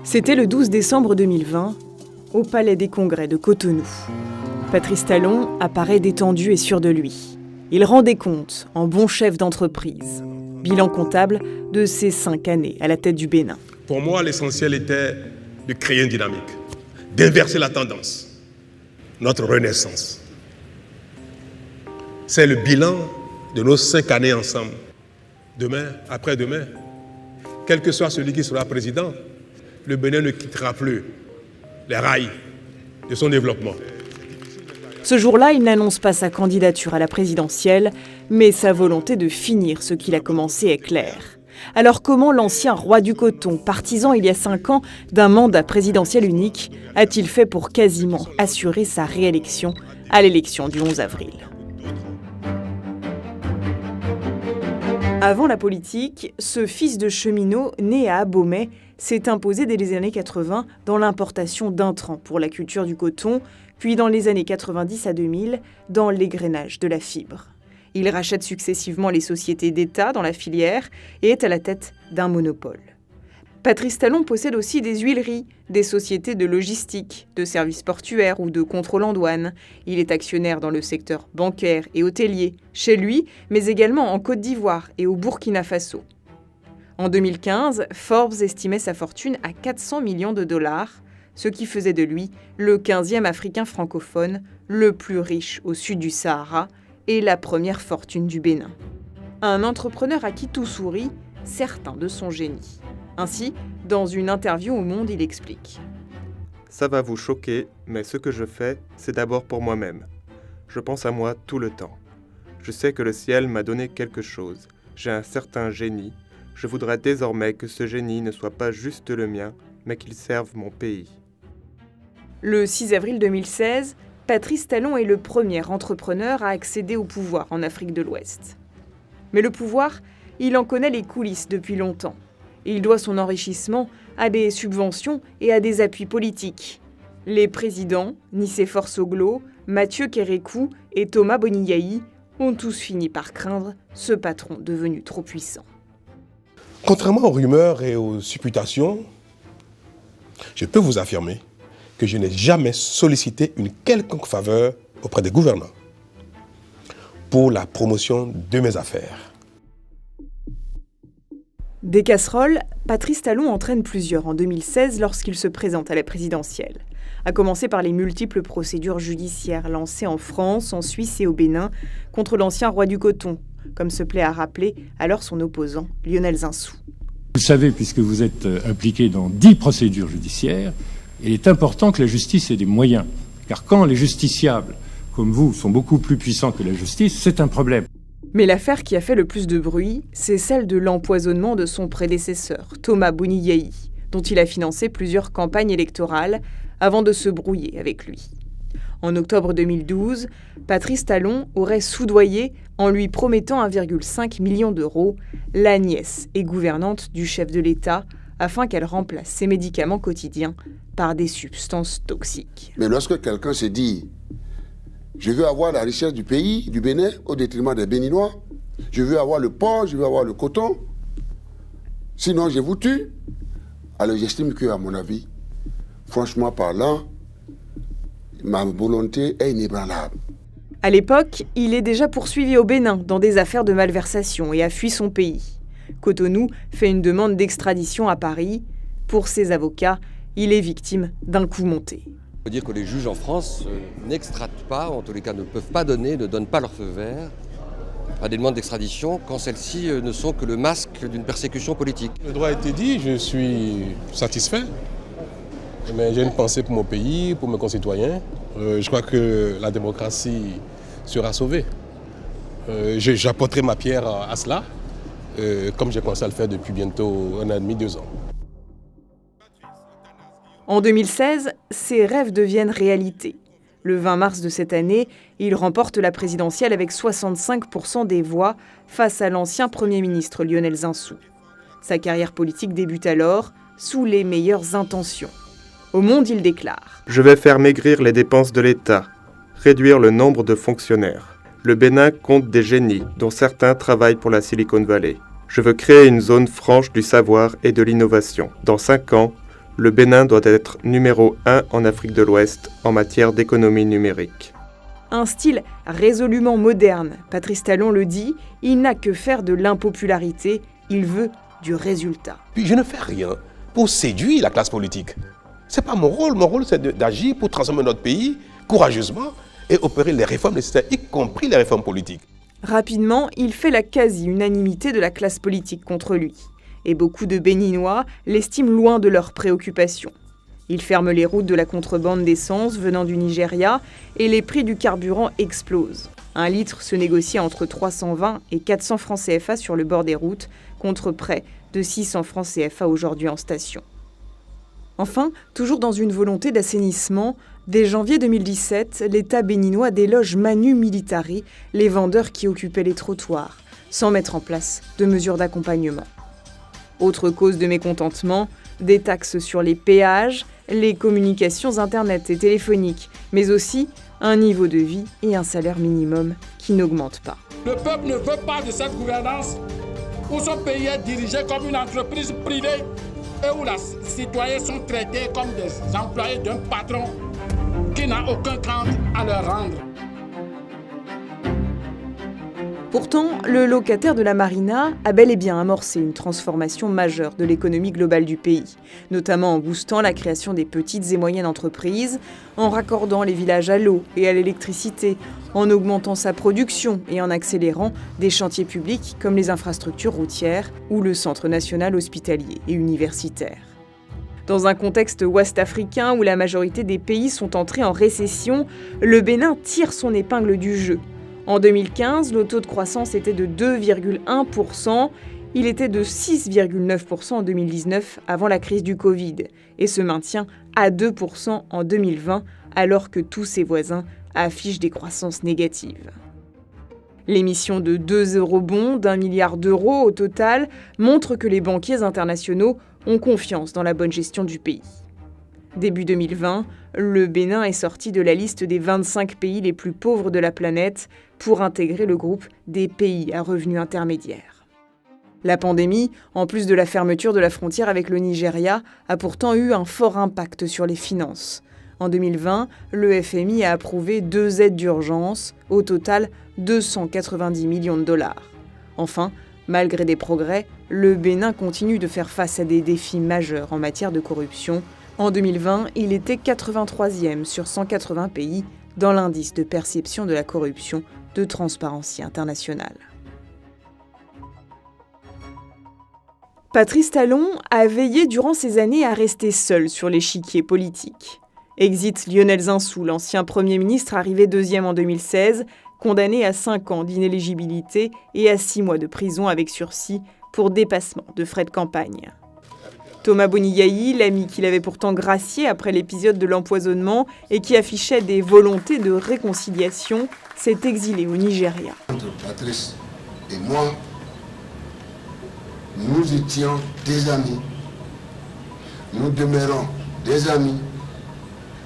C'était le 12 décembre 2020, au Palais des Congrès de Cotonou. Patrice Talon apparaît détendu et sûr de lui. Il rend des comptes en bon chef d'entreprise. Bilan comptable de ses 5 années à la tête du Bénin. Pour moi, l'essentiel était de créer une dynamique, d'inverser la tendance, notre renaissance. C'est le bilan de nos 5 années ensemble. Demain, après-demain, quel que soit celui qui sera président, le Bénin ne quittera plus les rails de son développement. Ce jour-là, il n'annonce pas sa candidature à la présidentielle, mais sa volonté de finir ce qu'il a commencé est claire. Alors comment l'ancien roi du coton, partisan il y a 5 ans d'un mandat présidentiel unique, a-t-il fait pour quasiment assurer sa réélection à l'élection du 11 avril ? Avant la politique, ce fils de cheminot né à Abomey s'est imposé dès les années 80 dans l'importation d'intrants pour la culture du coton, puis dans les années 90 à 2000 dans l'égrainage de la fibre. Il rachète successivement les sociétés d'État dans la filière et est à la tête d'un monopole. Patrice Talon possède aussi des huileries, des sociétés de logistique, de services portuaires ou de contrôle en douane. Il est actionnaire dans le secteur bancaire et hôtelier, chez lui, mais également en Côte d'Ivoire et au Burkina Faso. En 2015, Forbes estimait sa fortune à 400 millions de dollars, ce qui faisait de lui le 15e Africain francophone, le plus riche au sud du Sahara et la première fortune du Bénin. Un entrepreneur à qui tout sourit, certain de son génie. Ainsi, dans une interview au Monde, il explique. Ça va vous choquer, mais ce que je fais, c'est d'abord pour moi-même. Je pense à moi tout le temps. Je sais que le ciel m'a donné quelque chose. J'ai un certain génie. Je voudrais désormais que ce génie ne soit pas juste le mien, mais qu'il serve mon pays. Le 6 avril 2016, Patrice Talon est le premier entrepreneur à accéder au pouvoir en Afrique de l'Ouest. Mais le pouvoir, il en connaît les coulisses depuis longtemps. Il doit son enrichissement à des subventions et à des appuis politiques. Les présidents, Nicéphore Soglo, Mathieu Kérékou et Thomas Boniyahi ont tous fini par craindre ce patron devenu trop puissant. Contrairement aux rumeurs et aux supputations, je peux vous affirmer que je n'ai jamais sollicité une quelconque faveur auprès des gouvernants pour la promotion de mes affaires. Des casseroles, Patrice Talon entraîne plusieurs en 2016 lorsqu'il se présente à la présidentielle. À commencer par les multiples procédures judiciaires lancées en France, en Suisse et au Bénin contre l'ancien roi du coton, comme se plaît à rappeler alors son opposant Lionel Zinsou. Vous savez, puisque vous êtes impliqué dans 10 procédures judiciaires, il est important que la justice ait des moyens. Car quand les justiciables, comme vous, sont beaucoup plus puissants que la justice, c'est un problème. Mais l'affaire qui a fait le plus de bruit, c'est celle de l'empoisonnement de son prédécesseur, Thomas Boniyahi, dont il a financé plusieurs campagnes électorales avant de se brouiller avec lui. En octobre 2012, Patrice Talon aurait soudoyé, en lui promettant 1,5 million d'euros, la nièce et gouvernante du chef de l'État, afin qu'elle remplace ses médicaments quotidiens par des substances toxiques. Mais lorsque quelqu'un se dit « je veux avoir la richesse du pays, du Bénin, au détriment des Béninois, je veux avoir le porc, je veux avoir le coton, sinon je vous tue », alors j'estime que, à mon avis, franchement parlant, ma volonté est inébranlable. À l'époque, il est déjà poursuivi au Bénin dans des affaires de malversation et a fui son pays. Cotonou fait une demande d'extradition à Paris. Pour ses avocats, il est victime d'un coup monté. Il faut dire que les juges en France n'extradent pas, ou en tous les cas ne peuvent pas donner, ne donnent pas leur feu vert à des demandes d'extradition quand celles-ci ne sont que le masque d'une persécution politique. Le droit a été dit, je suis satisfait. Mais j'ai une pensée pour mon pays, pour mes concitoyens. Je crois que la démocratie sera sauvée. J'apporterai ma pierre à cela, comme j'ai pensé à le faire depuis bientôt 1 an et demi, 2 ans. En 2016, ses rêves deviennent réalité. Le 20 mars de cette année, il remporte la présidentielle avec 65% des voix face à l'ancien Premier ministre Lionel Zinsou. Sa carrière politique débute alors sous les meilleures intentions. Au Monde, il déclare « Je vais faire maigrir les dépenses de l'État, réduire le nombre de fonctionnaires. Le Bénin compte des génies, dont certains travaillent pour la Silicon Valley. Je veux créer une zone franche du savoir et de l'innovation. Dans 5 ans, Le Bénin doit être numéro 1 en Afrique de l'Ouest en matière d'économie numérique. Un style résolument moderne, Patrice Talon le dit, il n'a que faire de l'impopularité, il veut du résultat. Puis je ne fais rien pour séduire la classe politique. Ce n'est pas mon rôle c'est d'agir pour transformer notre pays courageusement et opérer les réformes nécessaires, y compris les réformes politiques. Rapidement, il fait la quasi-unanimité de la classe politique contre lui. Et beaucoup de Béninois l'estiment loin de leurs préoccupations. Il ferme les routes de la contrebande d'essence venant du Nigeria et les prix du carburant explosent. Un litre se négocie entre 320 et 400 francs CFA sur le bord des routes, contre près de 600 francs CFA aujourd'hui en station. Enfin, toujours dans une volonté d'assainissement, dès janvier 2017, l'État béninois déloge manu militari les vendeurs qui occupaient les trottoirs, sans mettre en place de mesures d'accompagnement. Autre cause de mécontentement, des taxes sur les péages, les communications internet et téléphoniques, mais aussi un niveau de vie et un salaire minimum qui n'augmentent pas. Le peuple ne veut pas de cette gouvernance où son pays est dirigé comme une entreprise privée et où les citoyens sont traités comme des employés d'un patron qui n'a aucun compte à leur rendre. Pourtant, le locataire de la Marina a bel et bien amorcé une transformation majeure de l'économie globale du pays, notamment en boostant la création des petites et moyennes entreprises, en raccordant les villages à l'eau et à l'électricité, en augmentant sa production et en accélérant des chantiers publics comme les infrastructures routières ou le Centre national hospitalier et universitaire. Dans un contexte ouest-africain où la majorité des pays sont entrés en récession, le Bénin tire son épingle du jeu. En 2015, le taux de croissance était de 2,1%, il était de 6,9% en 2019 avant la crise du Covid et se maintient à 2% en 2020 alors que tous ses voisins affichent des croissances négatives. L'émission de 2 eurobonds d'1 milliard d'euros au total montre que les banquiers internationaux ont confiance dans la bonne gestion du pays. Début 2020, le Bénin est sorti de la liste des 25 pays les plus pauvres de la planète pour intégrer le groupe des pays à revenus intermédiaires. La pandémie, en plus de la fermeture de la frontière avec le Nigeria, a pourtant eu un fort impact sur les finances. En 2020, le FMI a approuvé 2 aides d'urgence, au total 290 millions de dollars. Enfin, malgré des progrès, le Bénin continue de faire face à des défis majeurs en matière de corruption. En 2020, il était 83e sur 180 pays dans l'indice de perception de la corruption de Transparency International. Patrice Talon a veillé durant ces années à rester seul sur l'échiquier politique. Exit Lionel Zinsou, l'ancien Premier ministre arrivé 2e en 2016, condamné à 5 ans d'inéligibilité et à 6 mois de prison avec sursis pour dépassement de frais de campagne. Thomas Boniyahi, l'ami qu'il avait pourtant gracié après l'épisode de l'empoisonnement et qui affichait des volontés de réconciliation, s'est exilé au Nigeria. Entre Patrice et moi, nous étions des amis. Nous demeurons des amis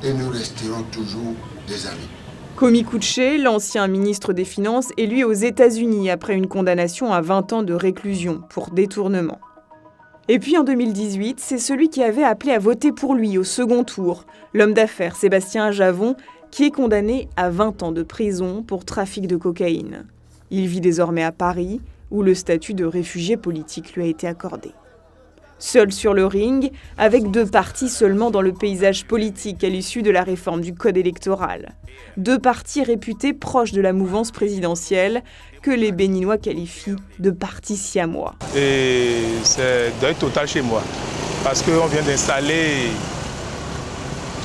et nous resterons toujours des amis. Komi Kouché, l'ancien ministre des Finances, est lui aux États-Unis après une condamnation à 20 ans de réclusion pour détournement. Et puis en 2018, c'est celui qui avait appelé à voter pour lui au second tour, l'homme d'affaires Sébastien Javon, qui est condamné à 20 ans de prison pour trafic de cocaïne. Il vit désormais à Paris, où le statut de réfugié politique lui a été accordé. Seul sur le ring, avec 2 partis seulement dans le paysage politique à l'issue de la réforme du code électoral. 2 partis réputés proches de la mouvance présidentielle que les Béninois qualifient de partis siamois. Et c'est deuil total chez moi, parce qu'on vient d'installer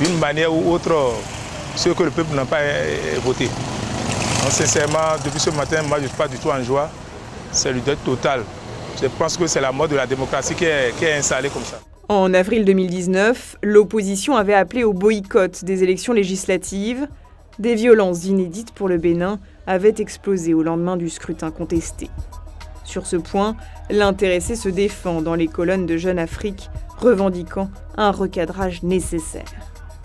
d'une manière ou autre ce que le peuple n'a pas voté. Donc, sincèrement, depuis ce matin, moi je ne suis pas du tout en joie, c'est le deuil total. Je pense que c'est la mort de la démocratie qui est installée comme ça. En avril 2019, l'opposition avait appelé au boycott des élections législatives. Des violences inédites pour le Bénin avaient explosé au lendemain du scrutin contesté. Sur ce point, l'intéressé se défend dans les colonnes de Jeune Afrique, revendiquant un recadrage nécessaire.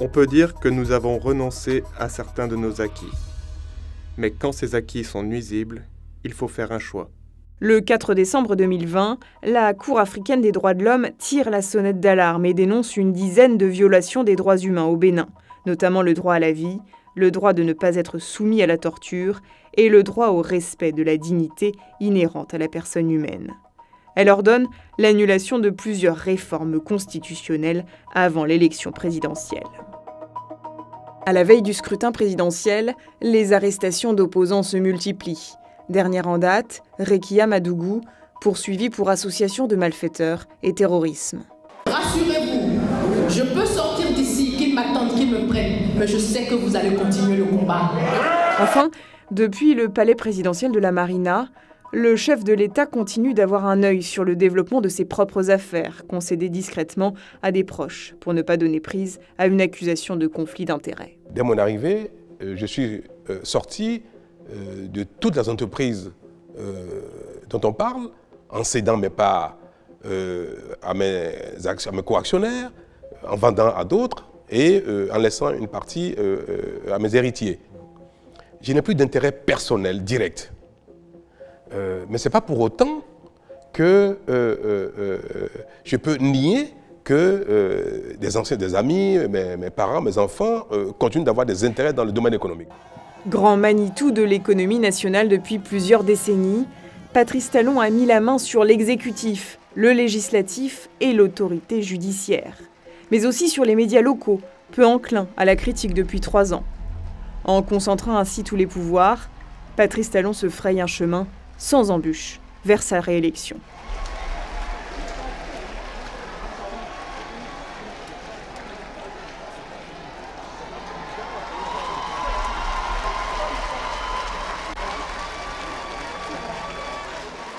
On peut dire que nous avons renoncé à certains de nos acquis. Mais quand ces acquis sont nuisibles, il faut faire un choix. Le 4 décembre 2020, la Cour africaine des droits de l'homme tire la sonnette d'alarme et dénonce une dizaine de violations des droits humains au Bénin, notamment le droit à la vie, le droit de ne pas être soumis à la torture et le droit au respect de la dignité inhérente à la personne humaine. Elle ordonne l'annulation de plusieurs réformes constitutionnelles avant l'élection présidentielle. À la veille du scrutin présidentiel, les arrestations d'opposants se multiplient. Dernière en date, Rekia Madougou, poursuivi pour association de malfaiteurs et terrorisme. Rassurez-vous, je peux sortir d'ici, qu'ils m'attendent, qu'ils me prennent, mais je sais que vous allez continuer le combat. Enfin, depuis le palais présidentiel de la Marina, le chef de l'État continue d'avoir un œil sur le développement de ses propres affaires, concédées discrètement à des proches, pour ne pas donner prise à une accusation de conflit d'intérêts. Dès mon arrivée, je suis sorti de toutes les entreprises dont on parle, en cédant mes parts à mes co-actionnaires, en vendant à d'autres et en laissant une partie à mes héritiers. Je n'ai plus d'intérêt personnel direct. Mais ce n'est pas pour autant que je peux nier que des amis, mes parents, mes enfants continuent d'avoir des intérêts dans le domaine économique. Grand Manitou de l'économie nationale depuis plusieurs décennies, Patrice Talon a mis la main sur l'exécutif, le législatif et l'autorité judiciaire, mais aussi sur les médias locaux, peu enclins à la critique depuis 3 ans. En concentrant ainsi tous les pouvoirs, Patrice Talon se fraye un chemin sans embûche vers sa réélection.